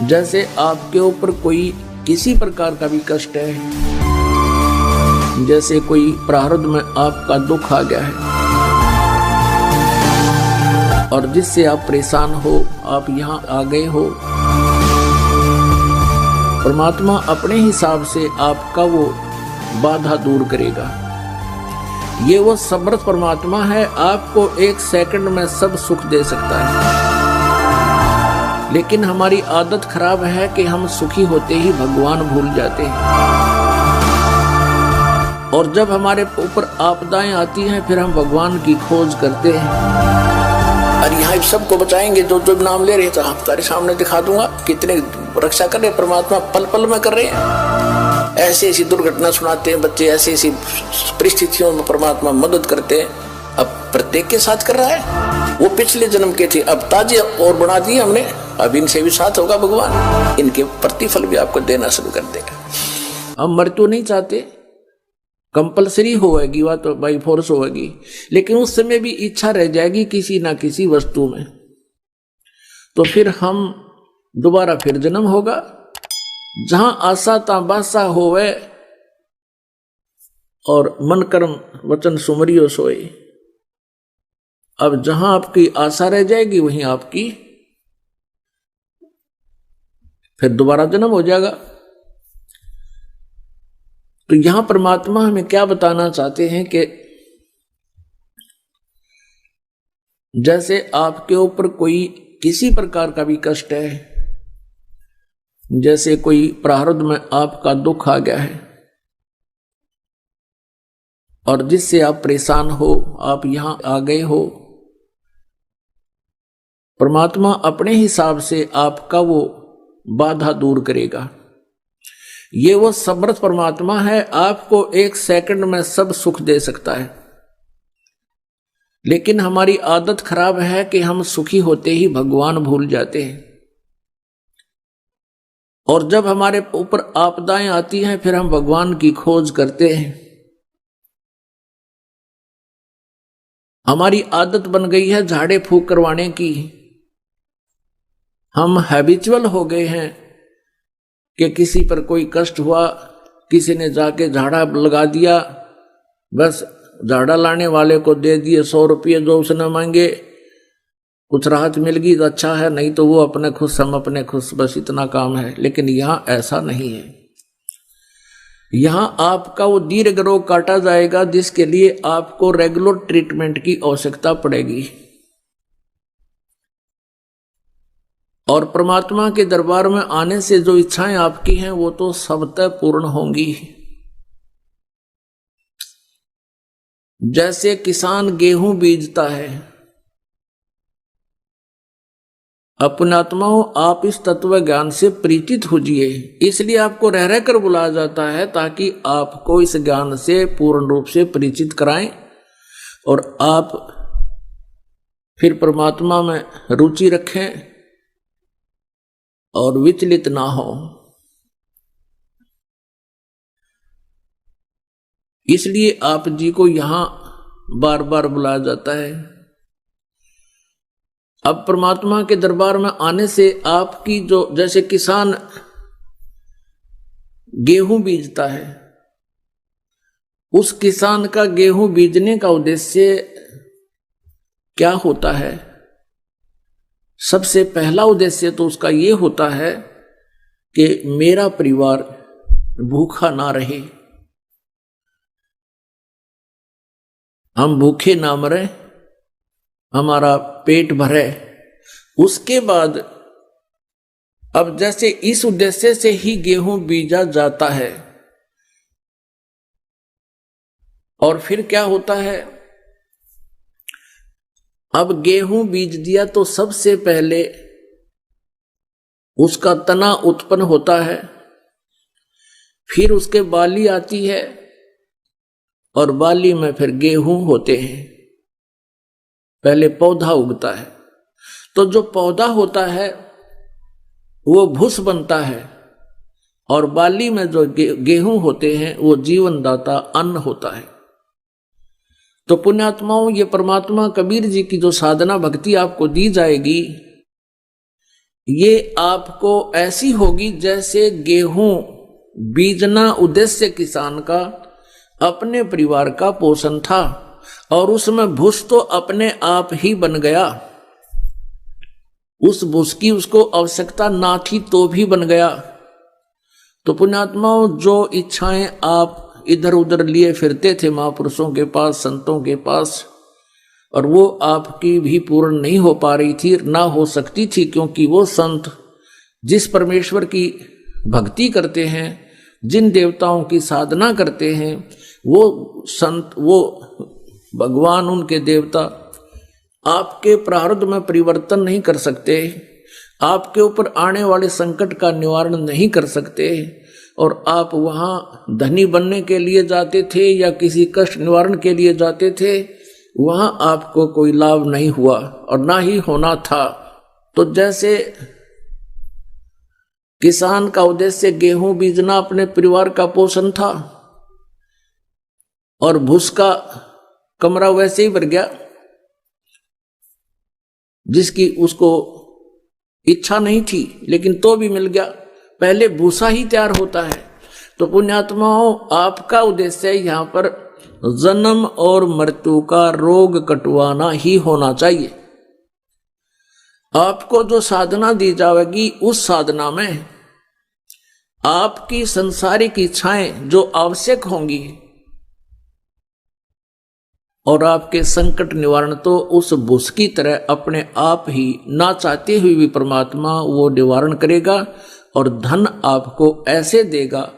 जैसे आपके ऊपर कोई किसी प्रकार का भी कष्ट है, जैसे कोई प्रारब्ध में आपका दुख आ गया है और जिससे आप परेशान हो, आप यहाँ आ गए हो, परमात्मा अपने हिसाब से आपका वो बाधा दूर करेगा। ये वो समर्थ परमात्मा है, आपको एक सेकंड में सब सुख दे सकता है। लेकिन हमारी आदत खराब है कि हम सुखी होते ही भगवान भूल जाते हैं, और जब हमारे ऊपर आपदाएं आती हैं फिर हम भगवान की खोज करते हैं। अरे यहाँ सबको बचाएंगे, जो जो नाम ले रहे थे आपके सामने दिखा दूंगा, कितने रक्षा कर रहे परमात्मा, पल पल में कर रहे हैं। ऐसी ऐसी दुर्घटना सुनाते हैं बच्चे, ऐसी ऐसी परिस्थितियों में परमात्मा मदद करते हैं। अब प्रत्येक के साथ कर रहा है, वो पिछले जन्म के थे, अब ताजे और बना दिए हमने, अब इनसे भी साथ होगा भगवान, इनके प्रतिफल भी आपको देना शुरू कर देगा। हम मृत्यु नहीं चाहते, कंपलसरी होगी, वह तो बाई फोर्स होगी, लेकिन उस समय भी इच्छा रह जाएगी किसी ना किसी वस्तु में, तो फिर हम दोबारा फिर जन्म होगा। जहां आशा ताबासा होवे और मन कर्म वचन सुमरियो सोए। अब जहां आपकी आशा रह जाएगी वहीं आपकी फिर दोबारा जन्म हो जाएगा। तो यहां परमात्मा हमें क्या बताना चाहते हैं कि जैसे आपके ऊपर कोई किसी प्रकार का भी कष्ट है, जैसे कोई प्रारब्ध में आपका दुख आ गया है और जिससे आप परेशान हो, आप यहां आ गए हो, परमात्मा अपने हिसाब से आपका वो बाधा दूर करेगा। ये वो समर्थ परमात्मा है, आपको एक सेकंड में सब सुख दे सकता है। लेकिन हमारी आदत खराब है कि हम सुखी होते ही भगवान भूल जाते हैं, और जब हमारे ऊपर आपदाएं आती हैं फिर हम भगवान की खोज करते हैं। हमारी आदत बन गई है झाड़े फूंक करवाने की, हम हैबिचुअल हो गए हैं कि किसी पर कोई कष्ट हुआ, किसी ने जाके झाड़ा लगा दिया, बस झाड़ा लाने वाले को दे दिए 100 रुपये जो उसने मांगे, कुछ राहत मिल गई तो अच्छा है, नहीं तो वो अपने खुश हम अपने खुश, बस इतना काम है। लेकिन यहां ऐसा नहीं है, यहां आपका वो दीर्घ रोग काटा जाएगा जिसके लिए आपको रेगुलर ट्रीटमेंट की आवश्यकता पड़ेगी, और परमात्मा के दरबार में आने से जो इच्छाएं आपकी हैं वो तो सबतः पूर्ण होंगी। जैसे किसान गेहूं बीजता है, अपने आत्माओं आप इस तत्व ज्ञान से परिचित होजिए, इसलिए आपको रह रह कर बुलाया जाता है ताकि आपको इस ज्ञान से पूर्ण रूप से परिचित कराएं और आप फिर परमात्मा में रुचि रखें और विचलित ना हो। इसलिए आप जी को यहां बार बार बुलाया जाता है। अब परमात्मा के दरबार में आने से आपकी जो, जैसे किसान गेहूं बीजता है, उस किसान का गेहूं बीजने का उद्देश्य क्या होता है? सबसे पहला उद्देश्य तो उसका ये होता है कि मेरा परिवार भूखा ना रहे, हम भूखे ना मरे, हमारा पेट भरे। उसके बाद अब जैसे इस उद्देश्य से ही गेहूं बीजा जाता है, और फिर क्या होता है, अब गेहूं बीज दिया तो सबसे पहले उसका तना उत्पन्न होता है, फिर उसके बाली आती है और बाली में फिर गेहूं होते हैं। पहले पौधा उगता है, तो जो पौधा होता है वो भूस बनता है, और बाली में जो गेहूं होते हैं वो जीवनदाता अन्न होता है। तो पुण्यात्माओं, ये परमात्मा कबीर जी की जो साधना भक्ति आपको दी जाएगी, ये आपको ऐसी होगी जैसे गेहूं बीजना उद्देश्य किसान का अपने परिवार का पोषण था और उसमें भूस तो अपने आप ही बन गया। उस भूस की उसको आवश्यकता ना थी तो भी बन गया। तो पुण्यात्माओं, जो इच्छाएं आप इधर उधर लिए फिरते थे महापुरुषों के पास, संतों के पास, और वो आपकी भी पूर्ण नहीं हो पा रही थी, ना हो सकती थी, क्योंकि वो संत जिस परमेश्वर की भक्ति करते हैं, जिन देवताओं की साधना करते हैं, वो संत, वो भगवान, उनके देवता आपके प्रारब्ध में परिवर्तन नहीं कर सकते, आपके ऊपर आने वाले संकट का निवारण नहीं कर सकते। और आप वहां धनी बनने के लिए जाते थे या किसी कष्ट निवारण के लिए जाते थे, वहां आपको कोई लाभ नहीं हुआ और ना ही होना था। तो जैसे किसान का उद्देश्य गेहूं बीजना अपने परिवार का पोषण था और भूस का कमरा वैसे ही भर गया, जिसकी उसको इच्छा नहीं थी लेकिन तो भी मिल गया। पहले भूसा ही तैयार होता है। तो पुण्यात्माओं, आपका उद्देश्य यहां पर जन्म और मृत्यु का रोग कटवाना ही होना चाहिए। आपको जो साधना दी जाएगी, उस साधना में आपकी संसारिक इच्छाएं जो आवश्यक होंगी और आपके संकट निवारण तो उस भूस की तरह अपने आप ही, ना चाहते हुए भी परमात्मा वो निवारण करेगा और धन आपको ऐसे देगा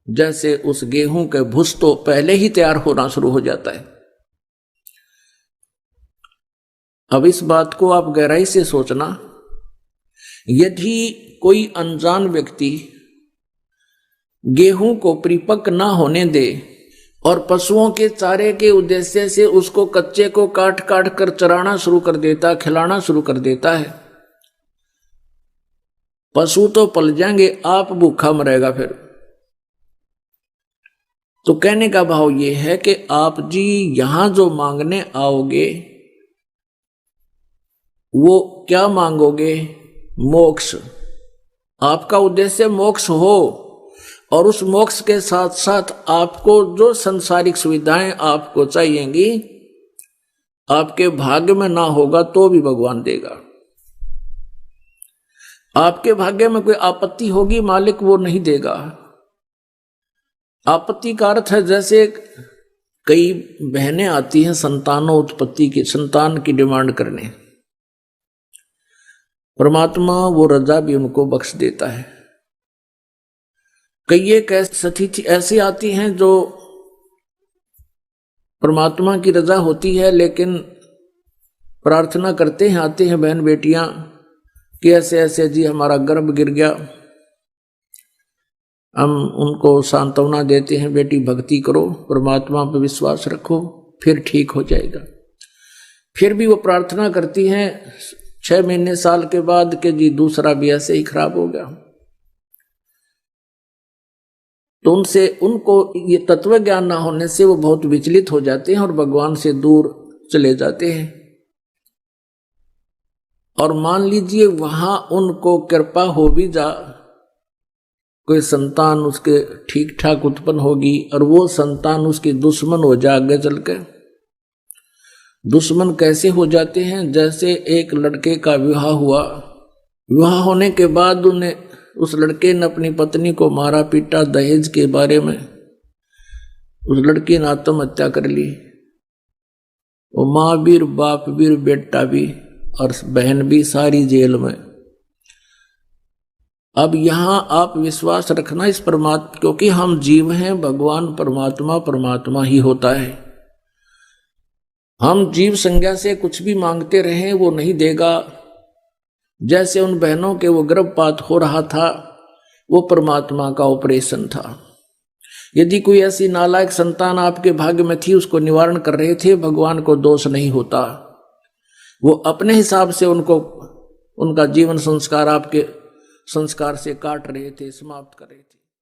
जैसे उस गेहूं के भूस तो पहले ही तैयार होना शुरू हो जाता है। अब इस बात को आप गहराई से सोचना। यदि कोई अनजान व्यक्ति गेहूं को परिपक्व ना होने दे और पशुओं के चारे के उद्देश्य से उसको कच्चे को काट काट कर चराना शुरू कर देता, खिलाना शुरू कर देता है, पशु तो पल जाएंगे, आप भूखा मरेगा फिर। तो कहने का भाव ये है कि आप जी यहां जो मांगने आओगे वो क्या मांगोगे? मोक्ष। आपका उद्देश्य मोक्ष हो और उस मोक्ष के साथ साथ आपको जो संसारिक सुविधाएं आपको चाहिएंगी, आपके भाग्य में ना होगा तो भी भगवान देगा। आपके भाग्य में कोई आपत्ति होगी, मालिक वो नहीं देगा। आपत्ति का अर्थ है जैसे कई बहनें आती हैं संतानों उत्पत्ति की, संतान की डिमांड करने, परमात्मा वो रजा भी उनको बख्श देता है। कई एक स्थिति ऐसी आती हैं जो परमात्मा की रजा होती है, लेकिन प्रार्थना करते हैं, आते हैं बहन बेटियां कि ऐसे ऐसे जी हमारा गर्भ गिर गया। हम उनको सांत्वना देते हैं, बेटी भक्ति करो, परमात्मा पर विश्वास रखो, फिर ठीक हो जाएगा। फिर भी वो प्रार्थना करती हैं 6 महीने साल के बाद कि जी दूसरा भी ऐसे ही खराब हो गया। तो उनको ये तत्व ज्ञान ना होने से वो बहुत विचलित हो जाते हैं और भगवान से दूर चले जाते हैं। और मान लीजिए वहां उनको कृपा हो भी जा, कोई संतान उसके ठीक ठाक उत्पन्न होगी और वो संतान उसकी दुश्मन हो जाए आगे चल के। दुश्मन कैसे हो जाते हैं? जैसे एक लड़के का विवाह हुआ, विवाह होने के बाद उस लड़के ने अपनी पत्नी को मारा पीटा दहेज के बारे में, उस लड़की ने आत्महत्या कर ली। वो माँ भी, बाप भी, बेटा भी और बहन भी सारी जेल में। अब यहां आप विश्वास रखना इस परमात्मा, क्योंकि हम जीव हैं, भगवान परमात्मा परमात्मा ही होता है। हम जीव संज्ञा से कुछ भी मांगते रहे वो नहीं देगा। जैसे उन बहनों के वो गर्भपात हो रहा था, वो परमात्मा का ऑपरेशन था। यदि कोई ऐसी नालायक संतान आपके भाग्य में थी, उसको निवारण कर रहे थे, भगवान को दोष नहीं होता। वो अपने हिसाब से उनको उनका जीवन संस्कार आपके संस्कार से काट रहे थे, समाप्त कर रहे थे।